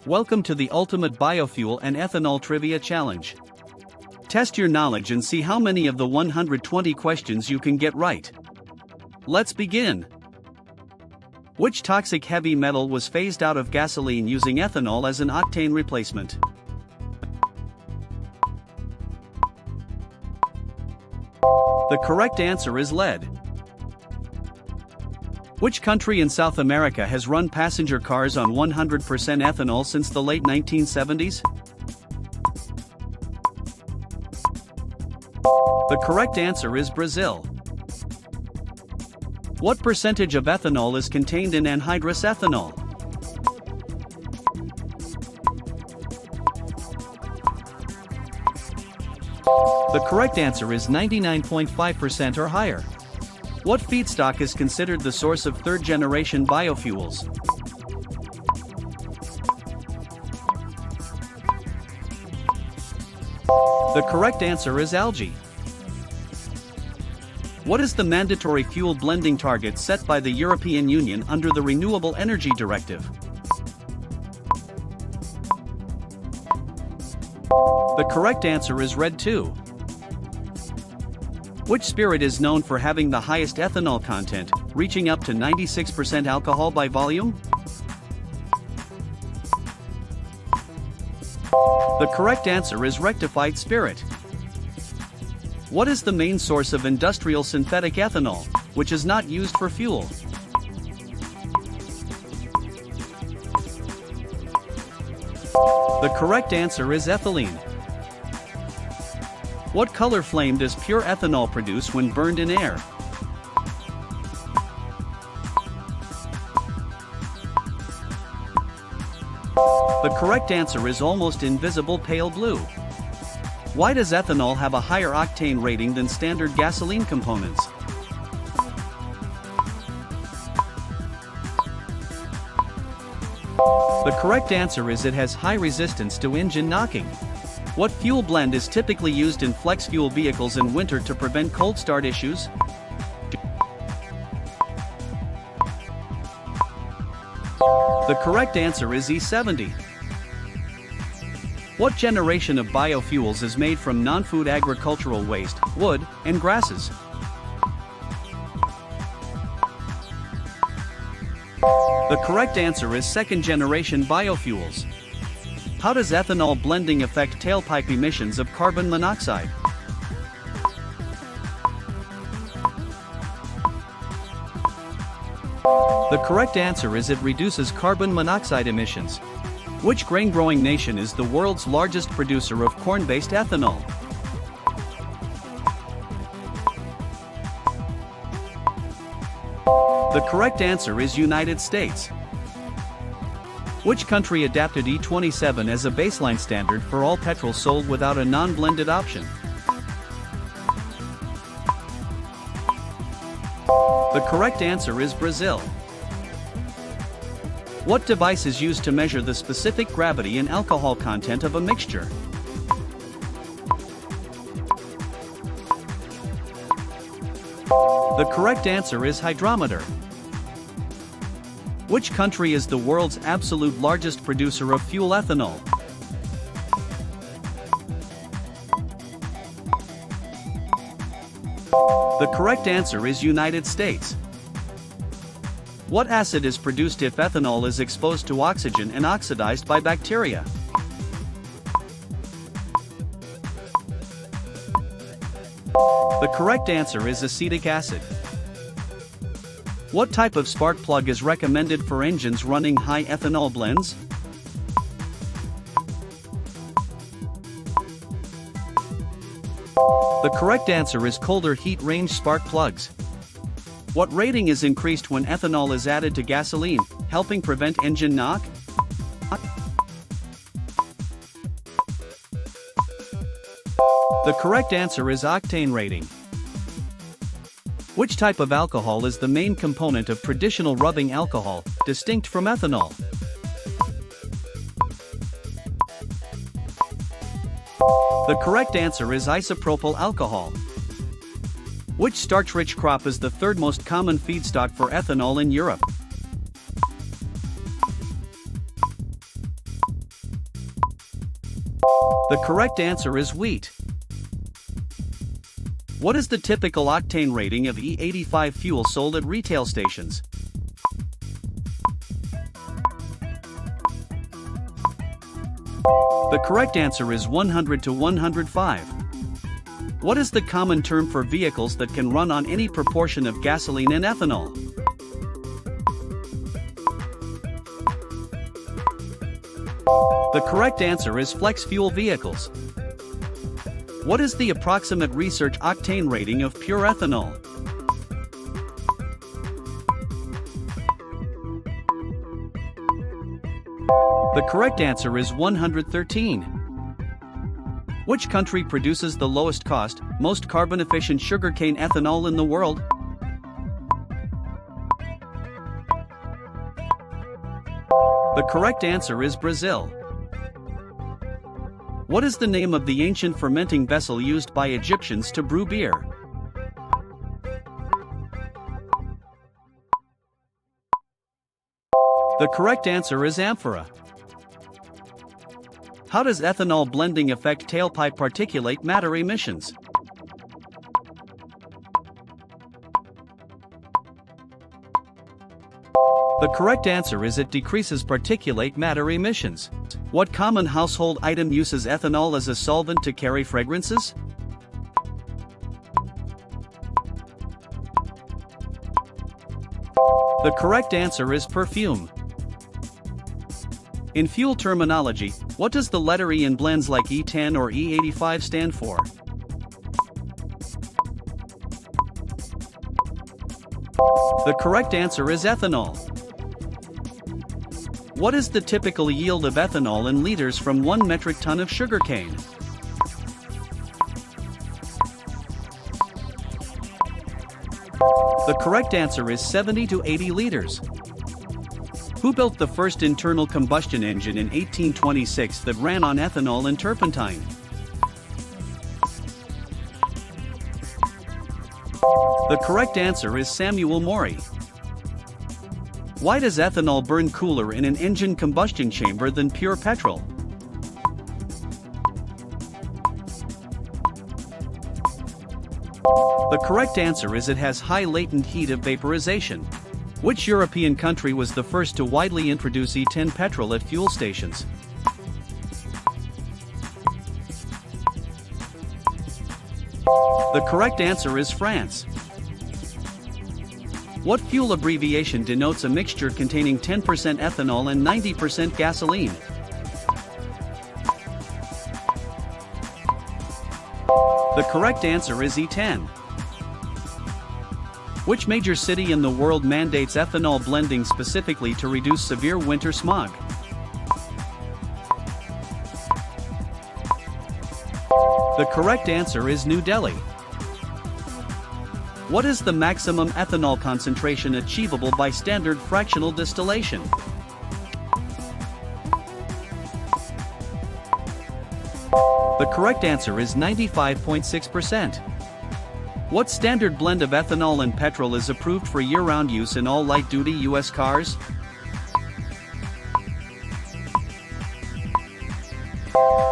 Welcome to the ultimate biofuel and ethanol trivia challenge. Test your knowledge and see how many of the 120 questions you can get right. Let's begin. Which toxic heavy metal was phased out of gasoline using ethanol as an octane replacement? The correct answer is lead. Which country in South America has run passenger cars on 100% ethanol since the late 1970s? The correct answer is Brazil. What percentage of ethanol is contained in anhydrous ethanol? The correct answer is 99.5% or higher. What feedstock is considered the source of third-generation biofuels? The correct answer is algae. What is the mandatory fuel blending target set by the European Union under the Renewable Energy Directive? The correct answer is Red 2. Which spirit is known for having the highest ethanol content, reaching up to 96% alcohol by volume? The correct answer is rectified spirit. What is the main source of industrial synthetic ethanol, which is not used for fuel? The correct answer is ethylene. What color flame does pure ethanol produce when burned in air? The correct answer is almost invisible pale blue. Why does ethanol have a higher octane rating than standard gasoline components? The correct answer is it has high resistance to engine knocking. What fuel blend is typically used in flex fuel vehicles in winter to prevent cold start issues? The correct answer is E70. What generation of biofuels is made from non-food agricultural waste, wood, and grasses? The correct answer is second-generation biofuels. How does ethanol blending affect tailpipe emissions of carbon monoxide? The correct answer is it reduces carbon monoxide emissions. Which grain-growing nation is the world's largest producer of corn-based ethanol? The correct answer is United States. Which country adapted E27 as a baseline standard for all petrol sold without a non-blended option? The correct answer is Brazil. What device is used to measure the specific gravity and alcohol content of a mixture? The correct answer is hydrometer. Which country is the world's absolute largest producer of fuel ethanol? The correct answer is United States. What acid is produced if ethanol is exposed to oxygen and oxidized by bacteria? The correct answer is acetic acid. What type of spark plug is recommended for engines running high ethanol blends? The correct answer is colder heat range spark plugs. What rating is increased when ethanol is added to gasoline, helping prevent engine knock? The correct answer is octane rating. Which type of alcohol is the main component of traditional rubbing alcohol, distinct from ethanol? The correct answer is isopropyl alcohol. Which starch-rich crop is the third most common feedstock for ethanol in Europe? The correct answer is wheat. What is the typical octane rating of E85 fuel sold at retail stations? The correct answer is 100 to 105. What is the common term for vehicles that can run on any proportion of gasoline and ethanol? The correct answer is flex fuel vehicles. What is the approximate research octane rating of pure ethanol? The correct answer is 113. Which country produces the lowest cost, most carbon-efficient sugarcane ethanol in the world? The correct answer is Brazil. What is the name of the ancient fermenting vessel used by Egyptians to brew beer? The correct answer is amphora. How does ethanol blending affect tailpipe particulate matter emissions? The correct answer is it decreases particulate matter emissions. What common household item uses ethanol as a solvent to carry fragrances? The correct answer is perfume. In fuel terminology, what does the letter E in blends like E10 or E85 stand for? The correct answer is ethanol. What is the typical yield of ethanol in liters from 1 metric ton of sugarcane? The correct answer is 70 to 80 liters. Who built the first internal combustion engine in 1826 that ran on ethanol and turpentine? The correct answer is Samuel Morey. Why does ethanol burn cooler in an engine combustion chamber than pure petrol? The correct answer is it has high latent heat of vaporization. Which European country was the first to widely introduce E10 petrol at fuel stations? The correct answer is France. What fuel abbreviation denotes a mixture containing 10% ethanol and 90% gasoline? The correct answer is E10. Which major city in the world mandates ethanol blending specifically to reduce severe winter smog? The correct answer is New Delhi. What is the maximum ethanol concentration achievable by standard fractional distillation? The correct answer is 95.6%. What standard blend of ethanol and petrol is approved for year-round use in all light-duty U.S. cars?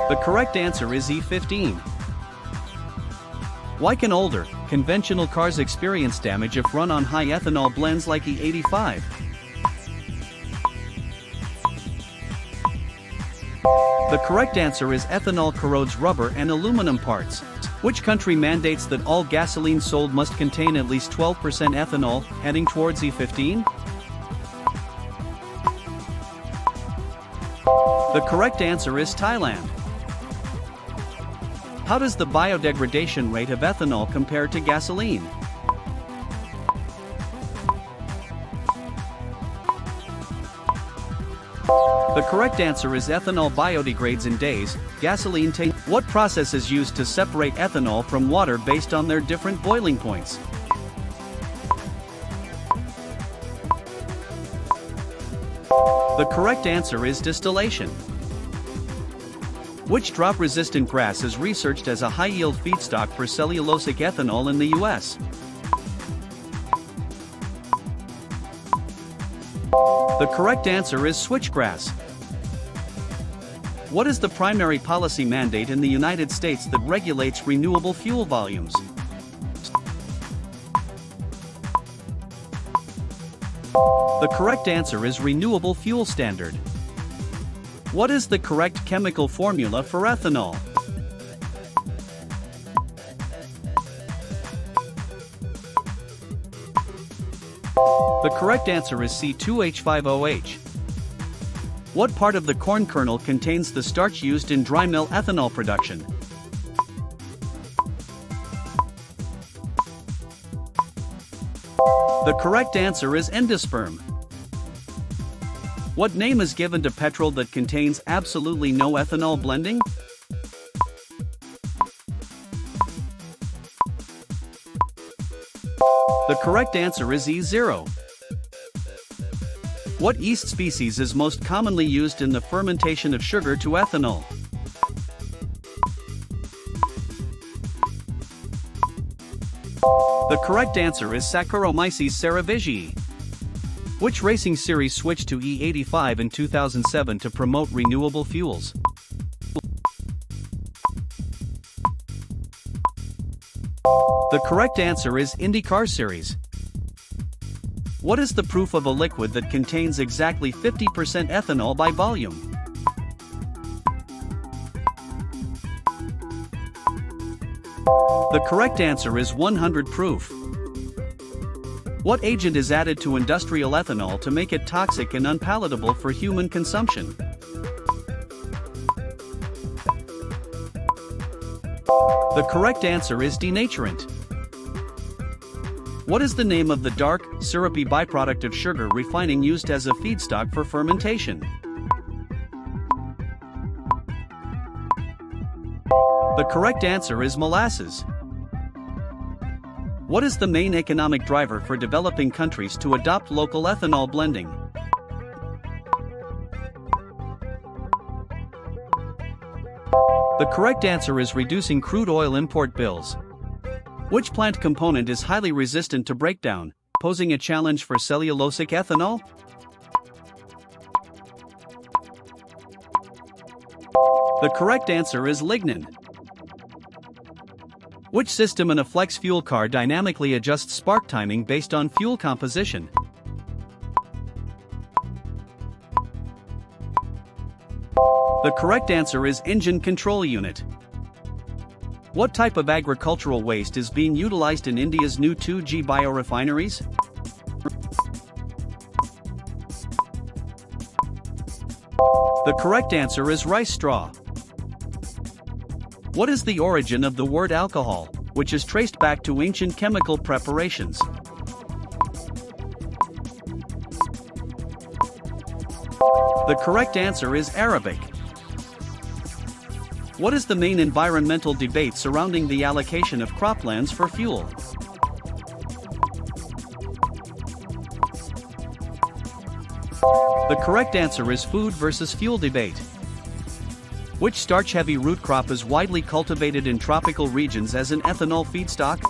The correct answer is E15. Why can older, conventional cars experience damage if run on high ethanol blends like E85? The correct answer is ethanol corrodes rubber and aluminum parts. Which country mandates that all gasoline sold must contain at least 12% ethanol, heading towards E15? The correct answer is Thailand. How does the biodegradation rate of ethanol compare to gasoline? The correct answer is ethanol biodegrades in days, gasoline takes. What process is used to separate ethanol from water based on their different boiling points? The correct answer is distillation. Which drop-resistant grass is researched as a high-yield feedstock for cellulosic ethanol in the U.S.? The correct answer is switchgrass. What is the primary policy mandate in the United States that regulates renewable fuel volumes? The correct answer is Renewable Fuel Standard. What is the correct chemical formula for ethanol? The correct answer is C2H5OH. What part of the corn kernel contains the starch used in dry mill ethanol production? The correct answer is endosperm. What name is given to petrol that contains absolutely no ethanol blending? The correct answer is E0. What yeast species is most commonly used in the fermentation of sugar to ethanol? The correct answer is Saccharomyces cerevisiae. Which racing series switched to E85 in 2007 to promote renewable fuels? The correct answer is IndyCar series. What is the proof of a liquid that contains exactly 50% ethanol by volume? The correct answer is 100 proof. What agent is added to industrial ethanol to make it toxic and unpalatable for human consumption? The correct answer is denaturant. What is the name of the dark, syrupy byproduct of sugar refining used as a feedstock for fermentation? The correct answer is molasses. What is the main economic driver for developing countries to adopt local ethanol blending? The correct answer is reducing crude oil import bills. Which plant component is highly resistant to breakdown, posing a challenge for cellulosic ethanol? The correct answer is lignin. Which system in a flex fuel car dynamically adjusts spark timing based on fuel composition? The correct answer is engine control unit. What type of agricultural waste is being utilized in India's new 2G biorefineries? The correct answer is rice straw. What is the origin of the word alcohol, which is traced back to ancient chemical preparations? The correct answer is Arabic. What is the main environmental debate surrounding the allocation of croplands for fuel? The correct answer is food versus fuel debate. Which starch-heavy root crop is widely cultivated in tropical regions as an ethanol feedstock?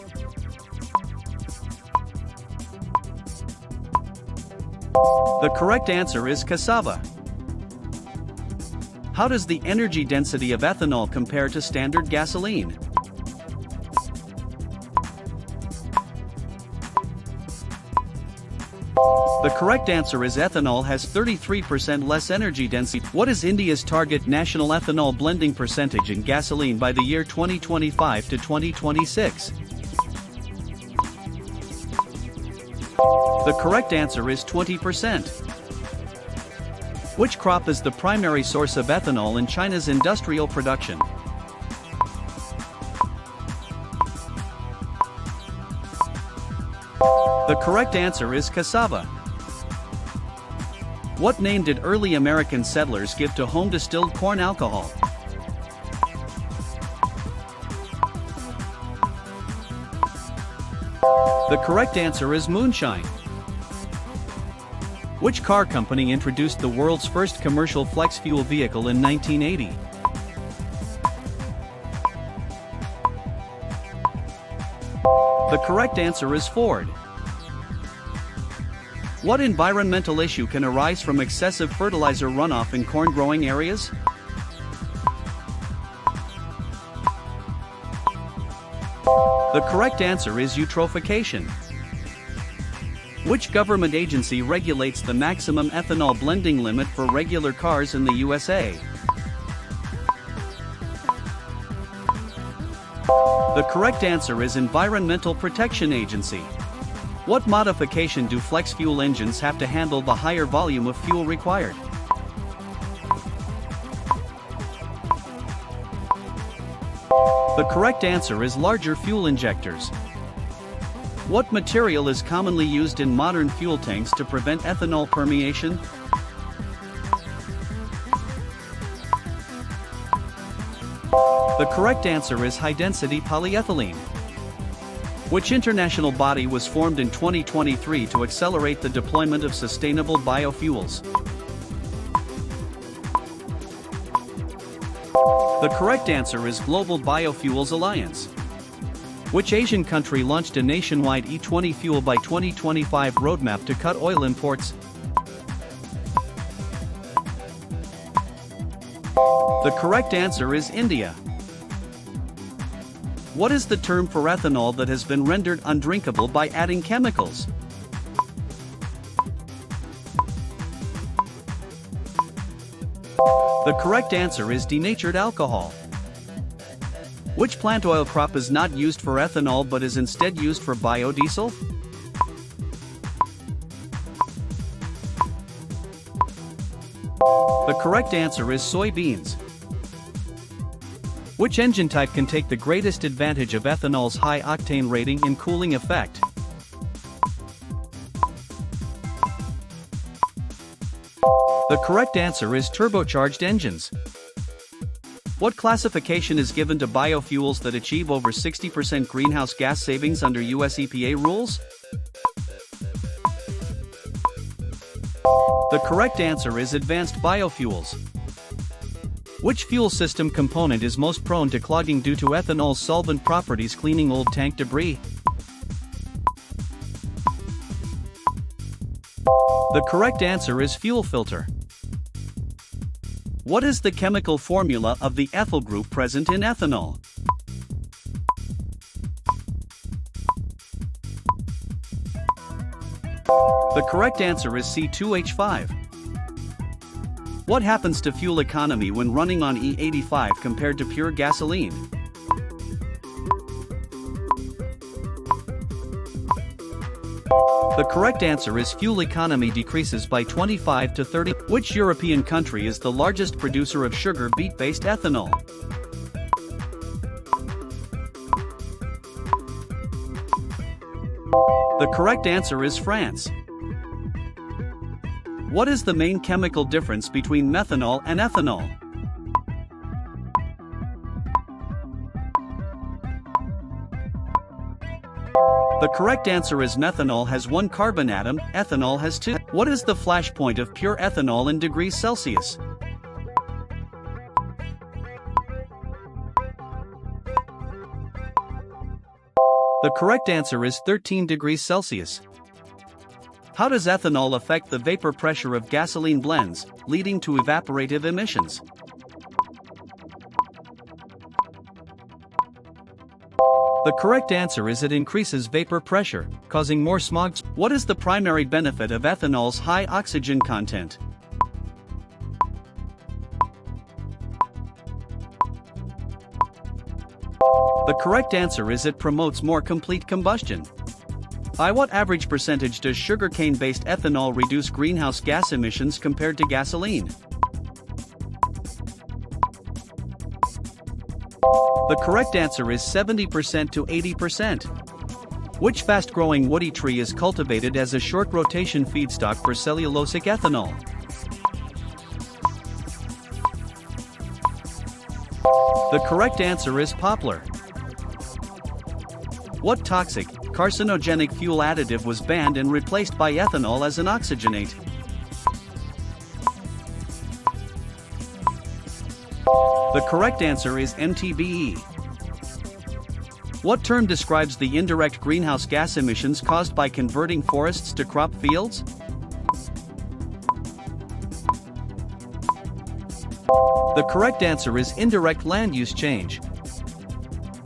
The correct answer is cassava. How does the energy density of ethanol compare to standard gasoline? The correct answer is ethanol has 33% less energy density. What is India's target national ethanol blending percentage in gasoline by the year 2025 to 2026? The correct answer is 20%. Which crop is the primary source of ethanol in China's industrial production? The correct answer is cassava. What name did early American settlers give to home distilled corn alcohol? The correct answer is moonshine. Which car company introduced the world's first commercial flex fuel vehicle in 1980? The correct answer is Ford. What environmental issue can arise from excessive fertilizer runoff in corn-growing areas? The correct answer is eutrophication. Which government agency regulates the maximum ethanol blending limit for regular cars in the USA? The correct answer is Environmental Protection Agency. What modification do flex fuel engines have to handle the higher volume of fuel required? The correct answer is larger fuel injectors. What material is commonly used in modern fuel tanks to prevent ethanol permeation? The correct answer is high-density polyethylene. Which international body was formed in 2023 to accelerate the deployment of sustainable biofuels? The correct answer is Global Biofuels Alliance. Which Asian country launched a nationwide E20 fuel by 2025 roadmap to cut oil imports? The correct answer is India. What is the term for ethanol that has been rendered undrinkable by adding chemicals? The correct answer is denatured alcohol. Which plant oil crop is not used for ethanol but is instead used for biodiesel? The correct answer is soybeans. Which engine type can take the greatest advantage of ethanol's high octane rating and cooling effect? The correct answer is turbocharged engines. What classification is given to biofuels that achieve over 60% greenhouse gas savings under US EPA rules? The correct answer is advanced biofuels. Which fuel system component is most prone to clogging due to ethanol's solvent properties cleaning old tank debris? The correct answer is fuel filter. What is the chemical formula of the ethyl group present in ethanol? The correct answer is C2H5. What happens to fuel economy when running on E85 compared to pure gasoline? The correct answer is fuel economy decreases by 25 to 30. Which European country is the largest producer of sugar beet-based ethanol? The correct answer is France. What is the main chemical difference between methanol and ethanol? The correct answer is methanol has one carbon atom, ethanol has two. What is the flash point of pure ethanol in degrees Celsius? The correct answer is 13 degrees Celsius. How does ethanol affect the vapor pressure of gasoline blends, leading to evaporative emissions? The correct answer is it increases vapor pressure, causing more smog. What is the primary benefit of ethanol's high oxygen content? The correct answer is it promotes more complete combustion. By what average percentage does sugarcane-based ethanol reduce greenhouse gas emissions compared to gasoline? The correct answer is 70% to 80%. Which fast-growing woody tree is cultivated as a short-rotation feedstock for cellulosic ethanol? The correct answer is poplar. What toxic, carcinogenic fuel additive was banned and replaced by ethanol as an oxygenate? The correct answer is MTBE. What term describes the indirect greenhouse gas emissions caused by converting forests to crop fields? The correct answer is indirect land use change.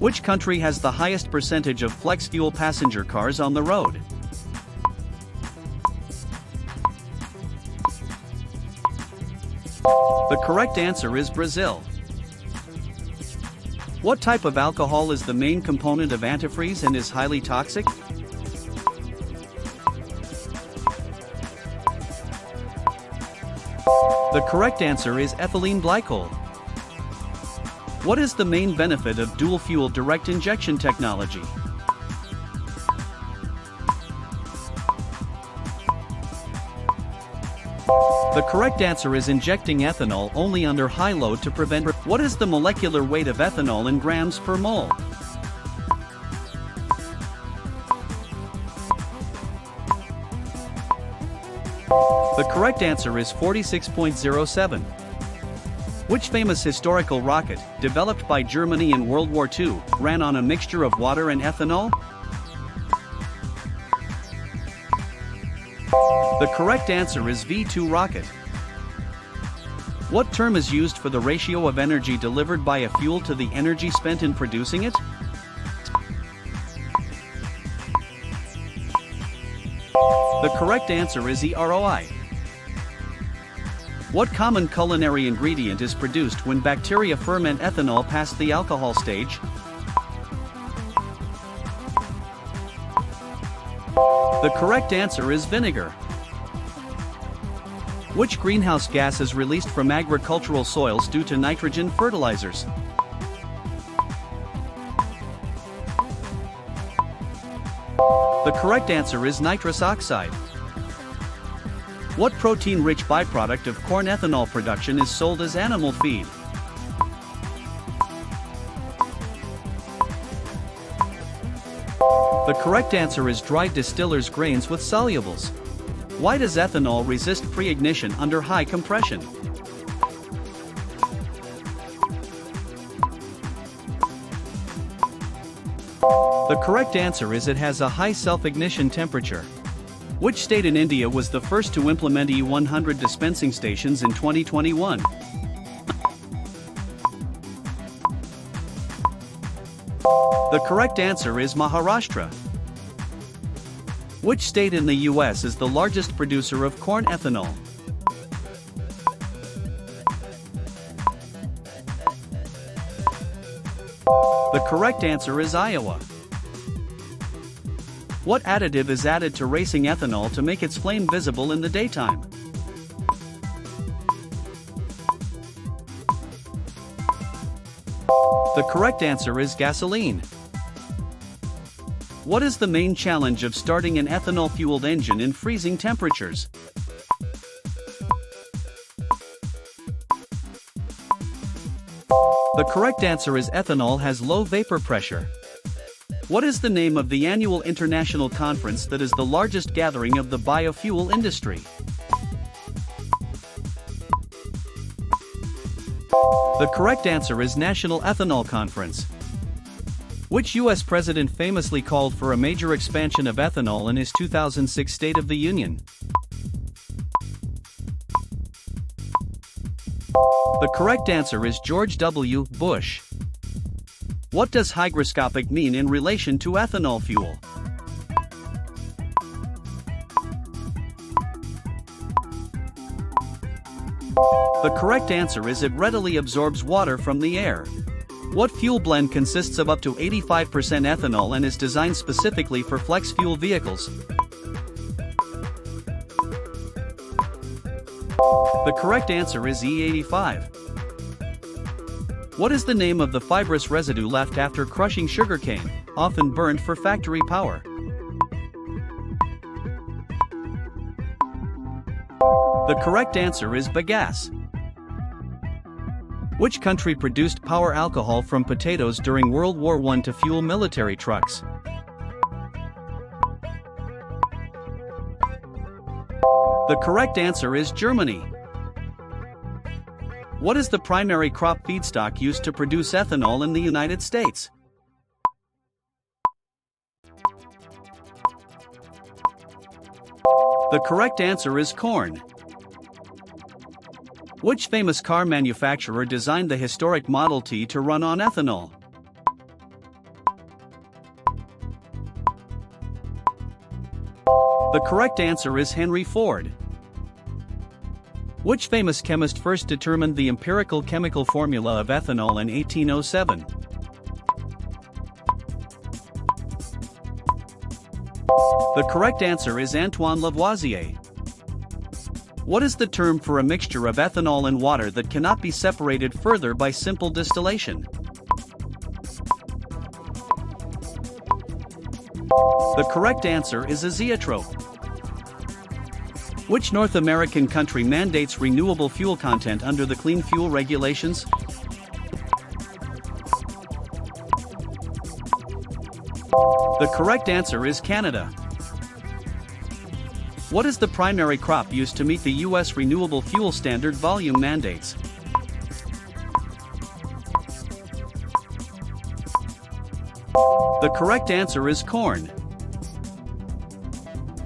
Which country has the highest percentage of flex fuel passenger cars on the road? The correct answer is Brazil. What type of alcohol is the main component of antifreeze and is highly toxic? The correct answer is ethylene glycol. What is the main benefit of dual-fuel direct injection technology? The correct answer is injecting ethanol only under high load to prevent. What is the molecular weight of ethanol in grams per mole? The correct answer is 46.07. Which famous historical rocket, developed by Germany in World War II, ran on a mixture of water and ethanol? The correct answer is V2 rocket. What term is used for the ratio of energy delivered by a fuel to the energy spent in producing it? The correct answer is EROI. What common culinary ingredient is produced when bacteria ferment ethanol past the alcohol stage? The correct answer is vinegar. Which greenhouse gas is released from agricultural soils due to nitrogen fertilizers? The correct answer is nitrous oxide. What protein-rich byproduct of corn ethanol production is sold as animal feed? The correct answer is dried distillers' grains with solubles. Why does ethanol resist pre-ignition under high compression? The correct answer is it has a high self-ignition temperature. Which state in India was the first to implement E100 dispensing stations in 2021? The correct answer is Maharashtra. Which state in the US is the largest producer of corn ethanol? The correct answer is Iowa. What additive is added to racing ethanol to make its flame visible in the daytime? The correct answer is gasoline. What is the main challenge of starting an ethanol-fueled engine in freezing temperatures? The correct answer is ethanol has low vapor pressure. What is the name of the annual international conference that is the largest gathering of the biofuel industry? The correct answer is National Ethanol Conference. Which U.S. president famously called for a major expansion of ethanol in his 2006 State of the Union? The correct answer is George W. Bush. What does hygroscopic mean in relation to ethanol fuel? The correct answer is it readily absorbs water from the air. What fuel blend consists of up to 85% ethanol and is designed specifically for flex fuel vehicles? The correct answer is E85. What is the name of the fibrous residue left after crushing sugarcane, often burned for factory power? The correct answer is bagasse. Which country produced power alcohol from potatoes during World War I to fuel military trucks? The correct answer is Germany. What is the primary crop feedstock used to produce ethanol in the United States? The correct answer is corn. Which famous car manufacturer designed the historic Model T to run on ethanol? The correct answer is Henry Ford. Which famous chemist first determined the empirical chemical formula of ethanol in 1807? The correct answer is Antoine Lavoisier. What is the term for a mixture of ethanol and water that cannot be separated further by simple distillation? The correct answer is azeotrope. Which North American country mandates renewable fuel content under the Clean Fuel Regulations? The correct answer is Canada. What is the primary crop used to meet the U.S. Renewable Fuel Standard volume mandates? The correct answer is corn.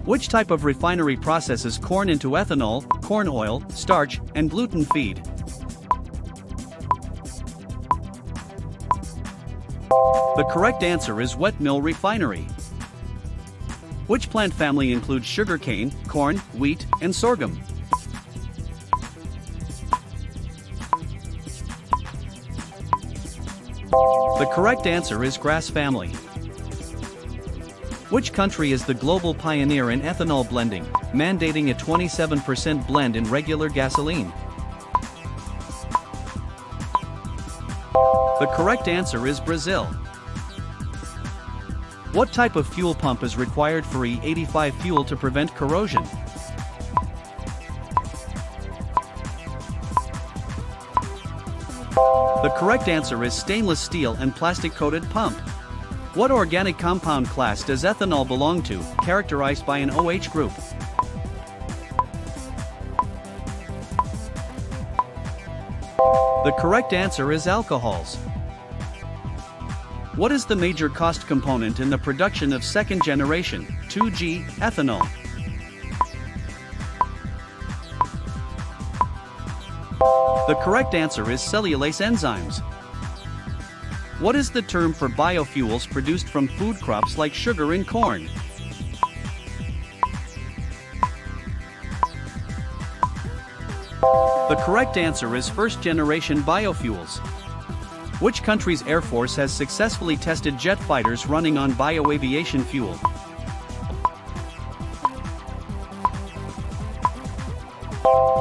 Which type of refinery processes corn into ethanol, corn oil, starch, and gluten feed? The correct answer is wet mill refinery. Which plant family includes sugarcane, corn, wheat, and sorghum? The correct answer is grass family. Which country is the global pioneer in ethanol blending, mandating a 27% blend in regular gasoline? The correct answer is Brazil. What type of fuel pump is required for E85 fuel to prevent corrosion? The correct answer is stainless steel and plastic-coated pump. What organic compound class does ethanol belong to, characterized by an OH group? The correct answer is alcohols. What is the major cost component in the production of second-generation, 2G, ethanol? The correct answer is cellulase enzymes. What is the term for biofuels produced from food crops like sugar and corn? The correct answer is first-generation biofuels. Which country's Air Force has successfully tested jet fighters running on bioaviation fuel?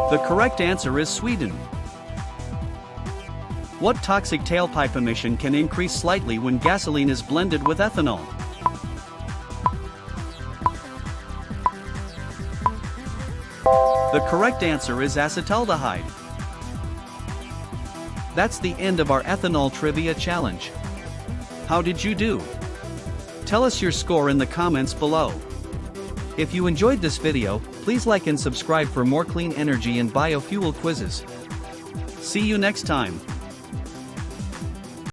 The correct answer is Sweden. What toxic tailpipe emission can increase slightly when gasoline is blended with ethanol? The correct answer is acetaldehyde. That's the end of our ethanol trivia challenge. How did you do? Tell us your score in the comments below. If you enjoyed this video, please like and subscribe for more clean energy and biofuel quizzes. See you next time.